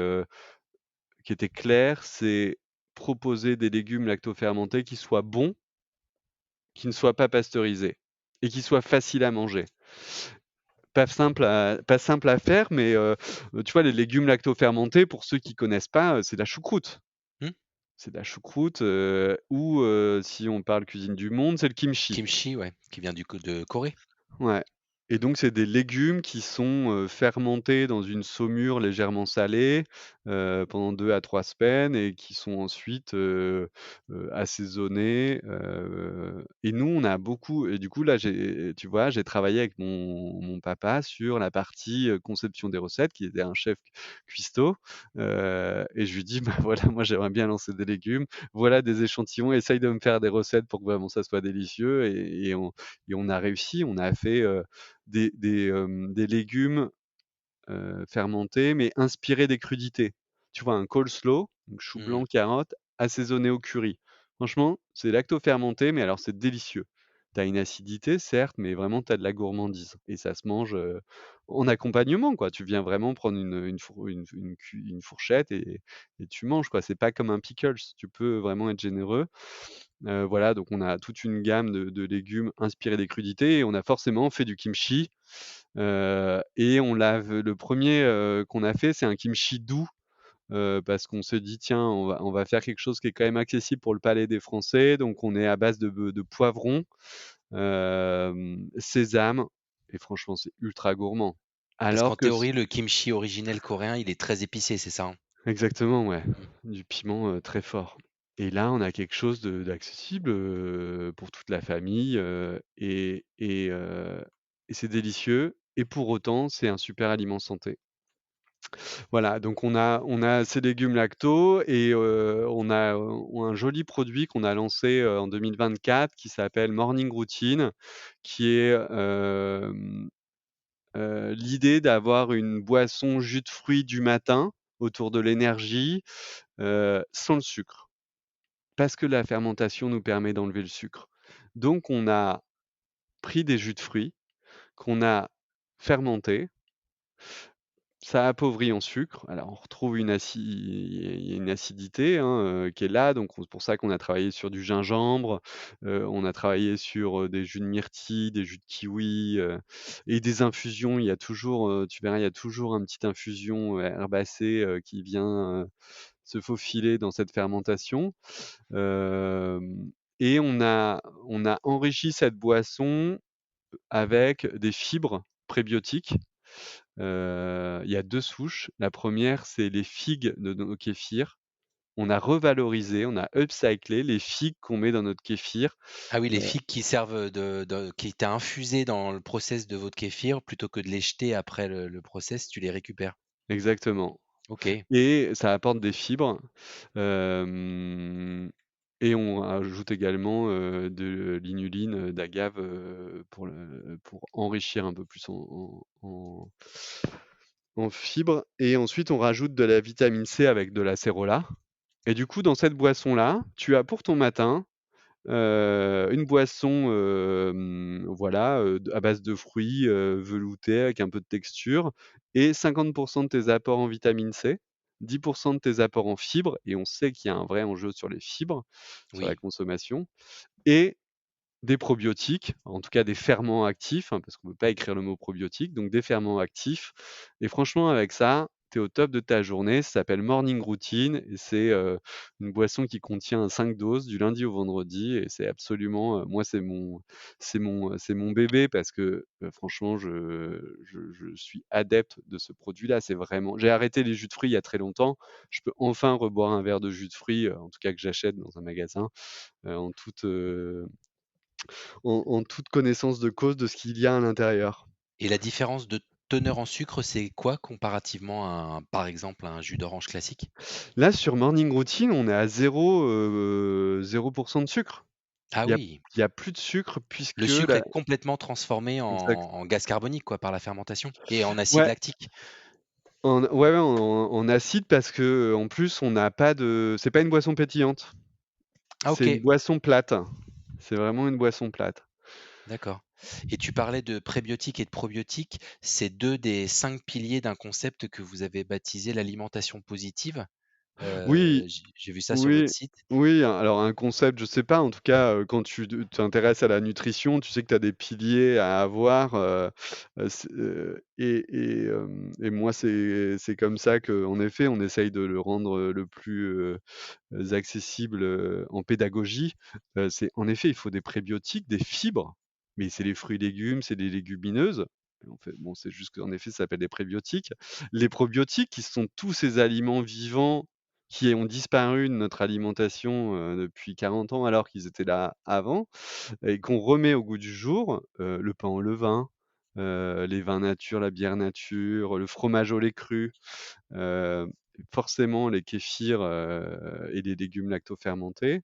qui était claire, c'est proposer des légumes lactofermentés qui soient bons, qui ne soient pas pasteurisés et qui soient faciles à manger. Pas simple à faire, mais tu vois, les légumes lactofermentés, pour ceux qui connaissent pas, c'est de la choucroute. Mmh. C'est de la choucroute, ou si on parle cuisine du monde, c'est le kimchi. Kimchi, ouais, qui vient de Corée? Ouais et donc c'est des légumes qui sont, fermentés dans une saumure légèrement salée, pendant 2 à 3 semaines et qui sont ensuite, assaisonnés, et nous on a beaucoup et du coup là tu vois, j'ai travaillé avec mon papa sur la partie, conception des recettes, qui était un chef cuistot, et je lui dis: «Bah, voilà, moi j'aimerais bien lancer des légumes, voilà des échantillons, essaye de me faire des recettes pour que vraiment ça soit délicieux» et on a réussi, on a fait, des légumes, fermentés, mais inspirés des crudités. Tu vois, un coleslaw, donc chou Mmh. blanc, carottes, assaisonné au curry. Franchement, c'est lacto-fermenté, mais alors c'est délicieux. Tu as une acidité certes, mais vraiment tu as de la gourmandise et ça se mange, en accompagnement quoi. Tu viens vraiment prendre une fourchette et tu manges quoi. C'est pas comme un pickles, tu peux vraiment être généreux. Voilà, donc on a toute une gamme de légumes inspirés des crudités et on a forcément fait du kimchi, et le premier qu'on a fait, c'est un kimchi doux, parce qu'on s'est dit: «Tiens, on va faire quelque chose qui est quand même accessible pour le palais des Français», donc on est à base de poivrons, sésame et franchement, c'est ultra gourmand. Parce qu'en Alors que s théorie, le kimchi originel coréen, il est très épicé, c'est ça, hein? Exactement, ouais, Mmh. du piment, très fort et là, on a quelque chose d'accessible, pour toute la famille, et c'est délicieux et pour autant, c'est un super aliment santé. Voilà, donc on a ces légumes lacto et on a, un joli produit qu'on a lancé, en 2024 qui s'appelle Morning Routine, qui est, l'idée d'avoir une boisson jus de fruits du matin autour de l'énergie, sans le sucre. Parce que la fermentation nous permet d'enlever le sucre. Donc on a pris des jus de fruits qu'on a fermentés, ça appauvrit en sucre. Alors on retrouve il y a une acidité, hein, qui est là, donc c'est pour ça qu'on a travaillé sur du gingembre, on a travaillé sur, des jus de myrtille, des jus de kiwi, et des infusions. Il y a toujours, tu verras, il y a toujours une petite infusion, herbacée, qui vient, se faufiler dans cette fermentation. Hem et on a enrichi cette boisson avec des fibres prébiotiques Il y a 2 souches. La première, c'est les figues de nos kéfirs. On a revalorisé, on a upcyclé les figues qu'on met dans notre kéfir. Ah oui, les Heu figues qui servent de qui étaient infusées dans le process de votre kéfir, plutôt que de les jeter après le process, tu les récupères? exactement. OK, Et ça apporte des fibres, hem et on ajoute également, de l'inuline, d'agave, pour enrichir un peu plus en fibres et ensuite on rajoute de la vitamine C avec de l'acérola et du coup dans cette boisson-là, tu as pour ton matin, une boisson, voilà, à base de fruits, veloutés avec un peu de texture et 50 de tes apports en vitamine C, 10 de tes apports en fibres et on sait qu'il y a un vrai enjeu sur les fibres, sur la oui. consommation et des probiotiques, en tout cas des ferments actifs, hein, parce qu'on ne peut pas écrire le mot probiotique, donc des ferments actifs et franchement avec ça, tu es au top de ta journée. Ça s'appelle Morning Routine et c'est, une boisson qui contient 5 doses du lundi au vendredi et c'est absolument, moi c'est mon bébé parce que, franchement je suis adepte de ce produit-là. C'est vraiment j'ai arrêté les jus de fruits il y a très longtemps. Je peux enfin reboire un verre de jus de fruits, en tout cas que j'achète dans un magasin, en toute, en toute connaissance de cause de ce qu'il y a à l'intérieur. Et la différence de teneur en sucre, c'est quoi comparativement à par exemple, à un jus d'orange classique? Là, sur Morning Routine, on est à 0 de sucre. Ah Il y a oui, il y a plus de sucre le puisque sucre la est complètement transformé exact. en gaz carbonique quoi, par la fermentation et en acide Ouais, lactique? ouais, en acide parce que en plus on n'a pas de c'est pas une boisson pétillante. Ah C'est une OK, boisson plate. C'est vraiment une boisson plate. d'accord, et tu parlais de prébiotiques et de probiotiques, c'est 2 des 5 piliers d'un concept que vous avez baptisé l'alimentation positive. Oui, J'ai vu ça sur votre oui, site. oui, alors un concept, je sais pas, en tout cas, quand tu t'intéresses à la nutrition, tu sais que tu as des piliers à avoir, et moi, c'est comme ça qu'en effet, on essaye de le rendre, le plus, accessible, en pédagogie. C'est en effet, il faut des prébiotiques, des fibres, mais c'est les fruits et légumes, c'est les légumineuses. En fait, bon, c'est juste qu'en effet, ça s'appelle des prébiotiques. Les probiotiques, qui sont tous ces aliments vivants qui ont disparu de notre alimentation, depuis 40 ans alors qu'ils étaient là avant et qu'on remet au goût du jour, le pain au levain, les vins nature, la bière nature, le fromage au lait cru, heu, forcément les kéfirs, et les légumes lactofermentés.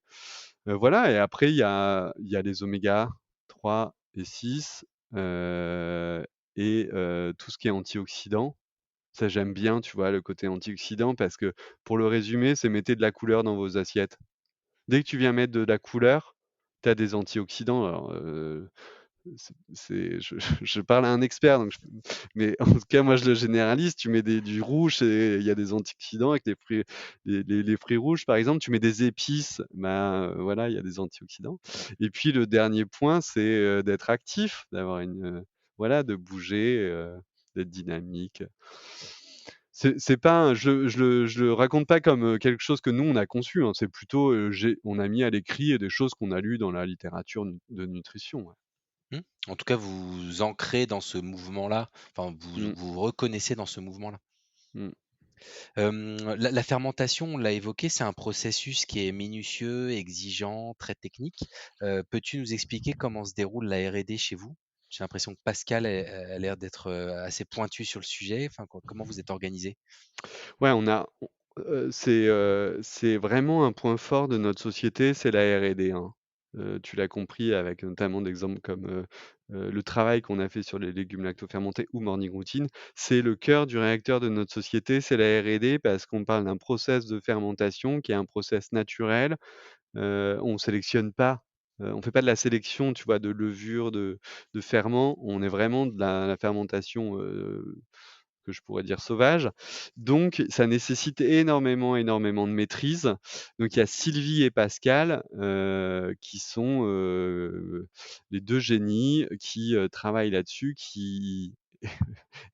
Voilà et après il y a les oméga 3 et 6, heu tout ce qui est antioxydants. Ça, j'aime bien, tu vois, le côté antioxydant parce que, pour le résumer, c'est mettez de la couleur dans vos assiettes. Dès que tu viens mettre de la couleur, tu as des antioxydants. Alors, je parle à un expert, donc mais en tout cas, moi, je le généralise. Tu mets du rouge et il y a des antioxydants avec les fruits les fruits rouges, par exemple. Tu mets des épices, ben, voilà, il y a des antioxydants et puis le dernier point, c'est, d'être actif, d'avoir voilà, de bouger, d'être dynamique. C'est pas un je le raconte pas comme, quelque chose que nous on a conçu, hein. C'est plutôt, on a mis à l'écrit des choses qu'on a lues dans la littérature de nutrition, ouais. Mmh. En tout cas, vous vous ancrez dans ce mouvement-là, enfin vous Mmh, vous reconnaissez dans ce mouvement-là. mmh. La fermentation, on l'a évoqué, c'est un processus qui est minutieux, exigeant, très technique. Peux-tu nous expliquer comment se déroule la R&D chez vous? J'ai l'impression que Pascal a l'air d'être, assez pointu sur le sujet. Enfin, comment vous êtes organisé? Ouais, c'est vraiment un point fort de notre société, c'est la R&D, hein. Tu l'as compris avec notamment d'exemples comme, le travail qu'on a fait sur les légumes lactofermentés ou Morning Routine. C'est le cœur du réacteur de notre société, c'est la R&D parce qu'on parle d'un process de fermentation qui est un process naturel. On sélectionne pas, on fait pas de la sélection, tu vois, de levure, de ferments. On est vraiment de la fermentation, que je pourrais dire sauvage. Donc ça nécessite énormément, énormément de maîtrise. Donc il y a Sylvie et Pascal, qui sont, les 2 génies qui, travaillent là-dessus, qui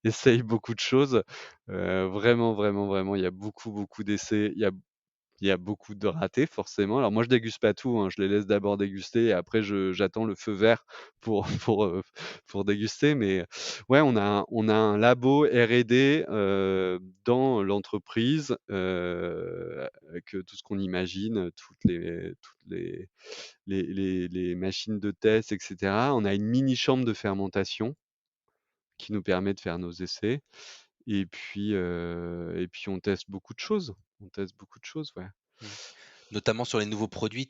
essayent beaucoup de choses. Vraiment, vraiment, vraiment, il y a beaucoup, beaucoup d'essais. il y a beaucoup de ratés forcément. Alors moi je déguste pas tout, hein, je les laisse d'abord déguster et après j'attends le feu vert pour pour déguster. Mais ouais, on a un labo R&D, dans l'entreprise, avec, tout ce qu'on imagine, toutes les machines de test et cetera. On a une mini chambre de fermentation qui nous permet de faire nos essais et puis on teste beaucoup de choses. On teste beaucoup de choses, ouais. Mmh. Notamment sur les nouveaux produits,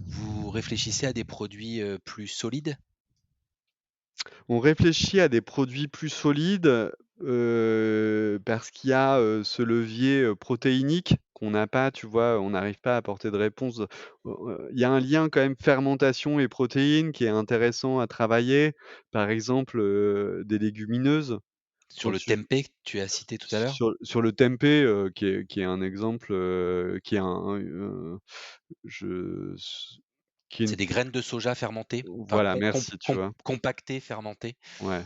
vous réfléchissez à des produits, plus solides? On réfléchit à des produits plus solides, parce qu'il y a, ce levier, protéinique qu'on n'a pas, tu vois? On n'arrive pas à apporter de réponse. Il y a un lien quand même fermentation et protéines qui est intéressant à travailler. Par exemple, des légumineuses. Sur Quand le tu tempeh que tu as cité tout à l'heure? sur le tempeh, qui est un exemple, qui est je s qui est une C'est des graines de soja fermentées, enfin voilà, merci, tu vois? compactées, fermentées? Ouais,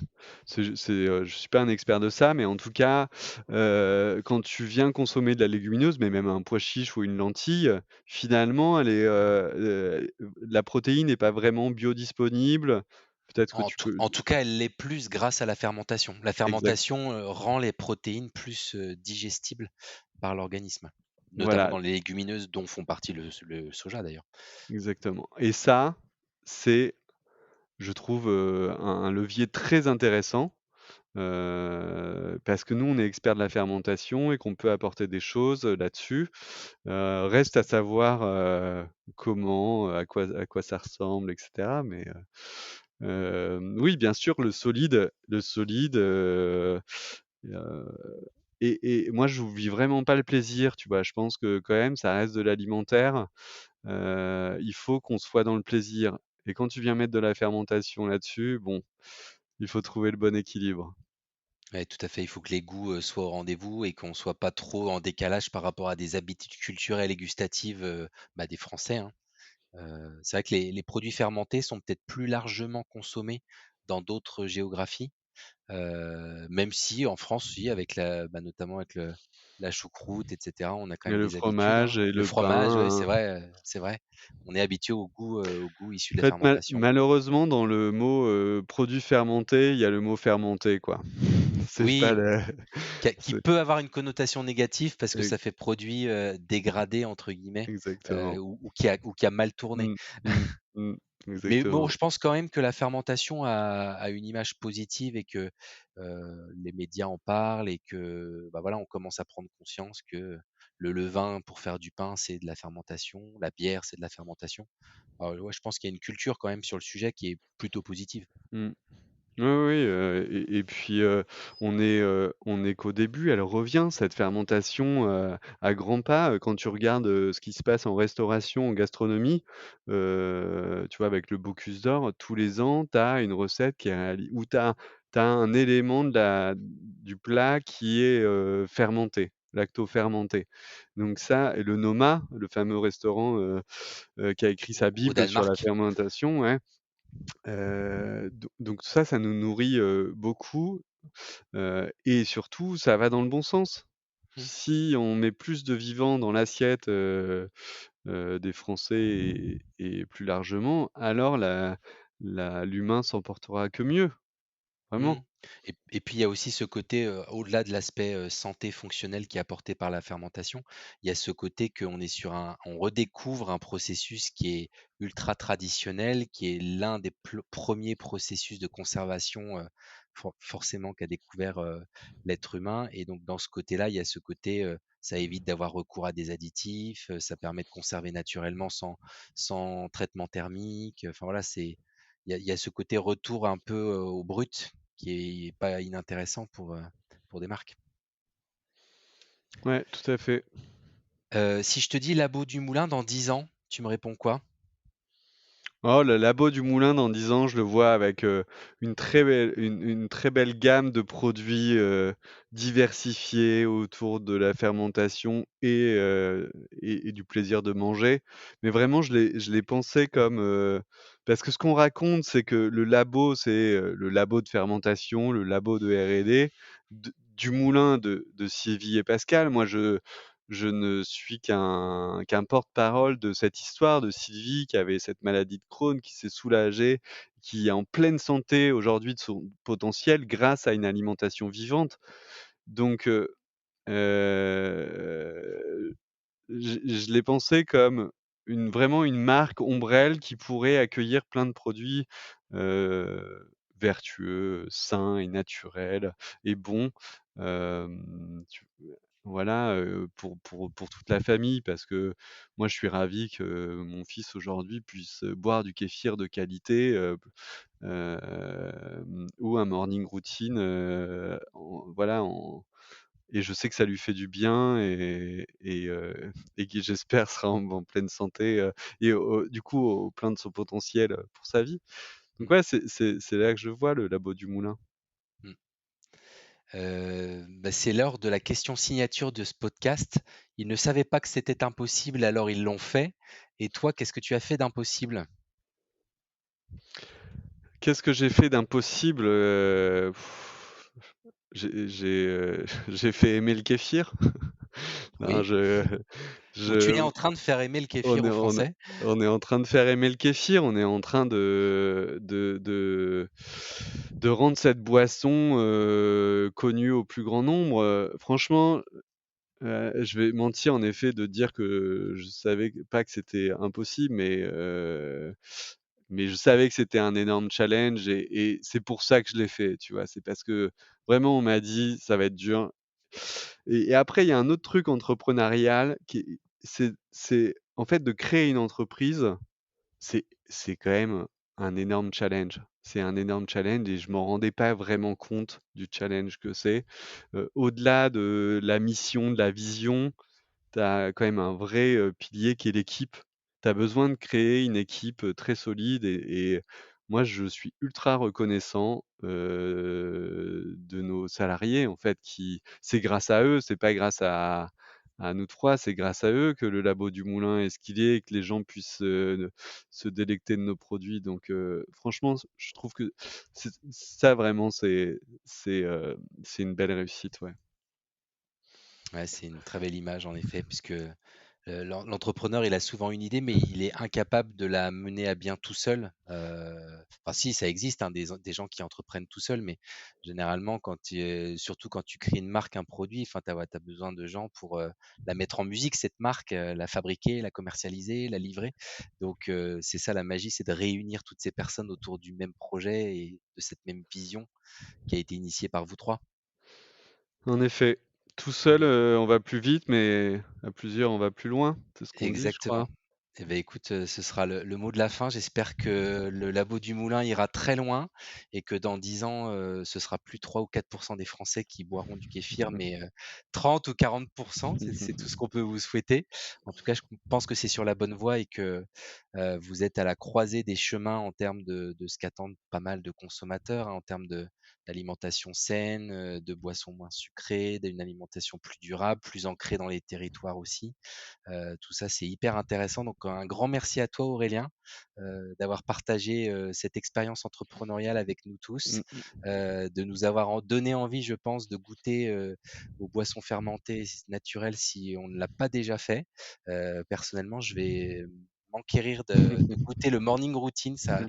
je suis pas un expert de ça, mais en tout cas, quand tu viens consommer de la légumineuse, mais même un pois chiche ou une lentille, finalement, la protéine n'est pas vraiment biodisponible. Peut-être que tu peux En tout cas, elle l'est plus grâce à la fermentation. La exact fermentation, rend les protéines plus, digestibles par l'organisme, notamment voilà, dans les légumineuses dont font partie le soja d'ailleurs. exactement et ça, c'est, je trouve, un levier très intéressant. Parce que nous, on est experts de la fermentation et qu'on peut apporter des choses, là-dessus. Reste à savoir, comment, à quoi ça ressemble et cetera. Mais, oui, bien sûr, le solide, heu et moi, je vis vraiment pas le plaisir, tu vois? Je pense que quand même, ça reste de l'alimentaire. Il faut qu'on soit dans le plaisir et quand tu viens mettre de la fermentation là-dessus, bon, il faut trouver le bon équilibre. Ouais, tout à fait, il faut que les goûts, soient au rendez-vous et qu'on soit pas trop en décalage par rapport à des habitudes culturelles et gustatives, des Français, hein. C'est vrai que les produits fermentés sont peut-être plus largement consommés dans d'autres géographies, même si en France, oui, avec notamment avec la choucroute et cetera, on a quand Et même le des habitudes, hein. fromage et Le le fromage, ouais, pain, c'est vrai. On est habitué au goût issu de en la fait, fermentation. malheureusement, dans le mot, produit fermenté, il y a le mot fermenté, quoi. C'est pas Oui, le qui c'est peut avoir une connotation négative parce que e ça fait produit, «dégradé» entre guillemets, exactement. ou qui a mal tourné. Mmh, mmh, mmh, Mais bon, exactement. je pense quand même que la fermentation a une image positive et que, les médias en parlent et que, voilà, on commence à prendre conscience que le levain pour faire du pain, c'est de la fermentation, la bière, c'est de la fermentation. Alors ouais, je pense qu'il y a une culture quand même sur le sujet qui est plutôt positive. Mmh. Oui, oui, et puis, on est qu'au début. Elle revient cette fermentation, à grands pas, quand tu regardes, ce qui se passe en restauration, en gastronomie, tu vois? Avec le Bocuse d'Or, tous les ans, tu as une recette qui est où tu as un élément du plat qui est, fermenté, lacto-fermenté. Donc ça et le Noma, le fameux restaurant, qui a écrit sa Au bible sur la Danemark. fermentation, ouais. Donc ça nous nourrit, beaucoup, et surtout ça va dans le bon sens. Mmh. Si on met plus de vivant dans l'assiette, des Français et plus largement, alors l'humain s'en portera que mieux, Mmh. vraiment. Et puis il y a aussi ce côté, au-delà de l'aspect, santé fonctionnel qui est apporté par la fermentation, il y a ce côté qu'on est on redécouvre un processus qui est ultra traditionnel, qui est l'un des premiers processus de conservation, forcément qu'a découvert, l'être humain et donc dans ce côté-là, il y a ce côté, ça évite d'avoir recours à des additifs, ça permet de conserver naturellement sans traitement thermique, enfin voilà, il y a ce côté retour un peu, au brut qui est pas inintéressant pour des marques. Ouais, tout à fait. Si je te dis Labo du Moulin dans 10 ans, tu me réponds quoi? Oh, le labo du moulin dans 10 ans, je le vois avec, une très belle gamme de produits, diversifiés autour de la fermentation et du plaisir de manger. Mais vraiment, je l'ai pensé comme, parce que ce qu'on raconte, c'est que le labo, c'est, le labo de fermentation, le labo de R&D, du moulin de Sievy et Pascal. Moi, je ne suis qu'un porte-parole de cette histoire de Sylvie qui avait cette maladie de Crohn, qui s'est soulagée, qui est en pleine santé aujourd'hui de son potentiel grâce à une alimentation vivante. Donc heu, je l'ai pensé comme vraiment une marque ombrelle qui pourrait accueillir plein de produits, vertueux, sains et naturels et bons, tu voilà, pour toute la famille parce que moi, je suis ravi que mon fils aujourd'hui puisse boire du kéfir de qualité, ou un morning routine, voilà, et je sais que ça lui fait du bien et qui j'espère sera en pleine santé, et du coup au plein de son potentiel, pour sa vie. Donc Mmh. ouais, c'est là que je vois le Labo du Moulin. Mmh. Bah, c'est l'heure de la question signature de ce podcast. Ils ne savaient pas que c'était impossible, alors ils l'ont fait. Et toi, qu'est-ce que tu as fait d'impossible? Qu'est-ce que j'ai fait d'impossible? J'ai fait aimer le kéfir. Non, Oui. Donc tu es je en train de faire aimer le on kéfir est aux on est Français? on est en train de faire aimer le kéfir, on est en train de rendre cette boisson, connue au plus grand nombre, franchement, je vais mentir en effet de dire que je savais pas que c'était impossible, mais je savais que c'était un énorme challenge et c'est pour ça que je l'ai fait, tu vois? C'est parce que vraiment on m'a dit: «Ça va être dur». Et après il y a un autre truc entrepreneurial qui est c'est en fait de créer une entreprise, c'est quand même un énorme challenge. C'est un énorme challenge et je m'en rendais pas vraiment compte du challenge que c'est. Au-delà de la mission, de la vision, tu as quand même un vrai, pilier qui est l'équipe. Tu as besoin de créer une équipe, très solide et moi je suis ultra reconnaissant, de nos salariés en fait qui c'est grâce à eux, c'est pas grâce à nous 3, c'est grâce à eux que le Labo du Moulin est ce qu'il est et que les gens puissent, se délecter de nos produits donc franchement je trouve que ça vraiment c'est une belle réussite, ouais. Ouais, c'est une très belle image en effet, puisque l'entrepreneur, il a souvent une idée, mais il est incapable de la mener à bien tout seul. Enfin si, ça existe, hein, des gens qui entreprennent tout seuls, mais généralement surtout quand tu crées une marque, un produit, enfin tu as besoin de gens pour, la mettre en musique cette marque, la fabriquer, la commercialiser, la livrer. Donc c'est ça la magie, c'est de réunir toutes ces personnes autour du même projet et de cette même vision qui a été initiée par vous 3. En effet, tout seul, on va plus vite, mais à plusieurs, on va plus loin. C'est ce qu'on dit, je Exactement. crois. Eh beh, écoute, ce sera le mot de la fin. J'espère que le Labo du Moulin ira très loin et que dans 10 ans, ce sera plus 3 ou 4 des Français qui boiront du kéfir, mais 30 ou 40. C'est tout ce qu'on peut vous souhaiter. En tout cas, je pense que c'est sur la bonne voie et que, vous êtes à la croisée des chemins en termes de ce qu'attendent pas mal de consommateurs, hein, en termes d'alimentation saine, de boissons moins sucrées, d'une alimentation plus durable, plus ancrée dans les territoires aussi. Tout ça, c'est hyper intéressant. Donc, un grand merci à toi, Aurélien, d'avoir partagé cette expérience entrepreneuriale avec nous tous, Mmh mh. de nous avoir donné envie, je pense, de goûter aux boissons fermentées naturelles si on ne l'a pas déjà fait. Personnellement, je vais m'enquérir de goûter le morning routine. Ça,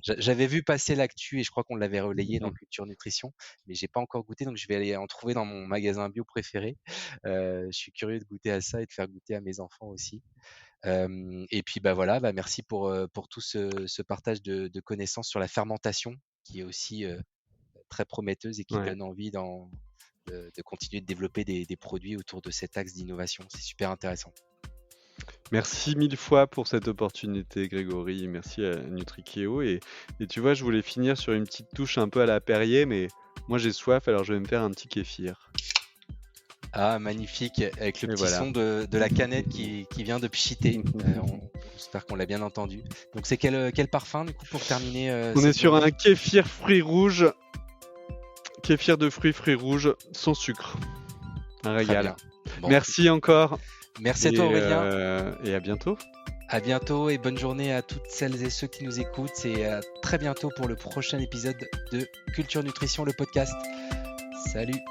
j'avais vu passer l'actu et je crois qu'on l'avait relayé dans Culture Nutrition, mais j'ai pas encore goûté, donc je vais aller en trouver dans mon magasin bio préféré. Je suis curieux de goûter à ça et de faire goûter à mes enfants aussi. Et puis bah voilà, bah merci pour tout ce partage de connaissances sur la fermentation qui est aussi très prometteuse et qui Ouais. donne envie de continuer de développer des produits autour de cet axe d'innovation. C'est super intéressant. Merci 1000 fois pour cette opportunité, Grégory. Merci à Nutrikeo et tu vois, je voulais finir sur une petite touche un peu à la Perrier, mais moi j'ai soif, alors je vais me faire un petit kéfir. Ah, magnifique, avec le Et petit voilà. son de la canette qui vient de pchiter. J'espère qu'on l'a bien entendu. Donc c'est quel parfum du coup pour terminer On est cette sur journée? un kéfir fruits rouges, kéfir de fruits rouges sans sucre. Un Très régal. bien. Bon, Merci encore merci à toi Aurélien. et à bientôt. À bientôt et bonne journée à toutes celles et ceux qui nous écoutent et à très bientôt pour le prochain épisode de Culture Nutrition, le podcast. Salut!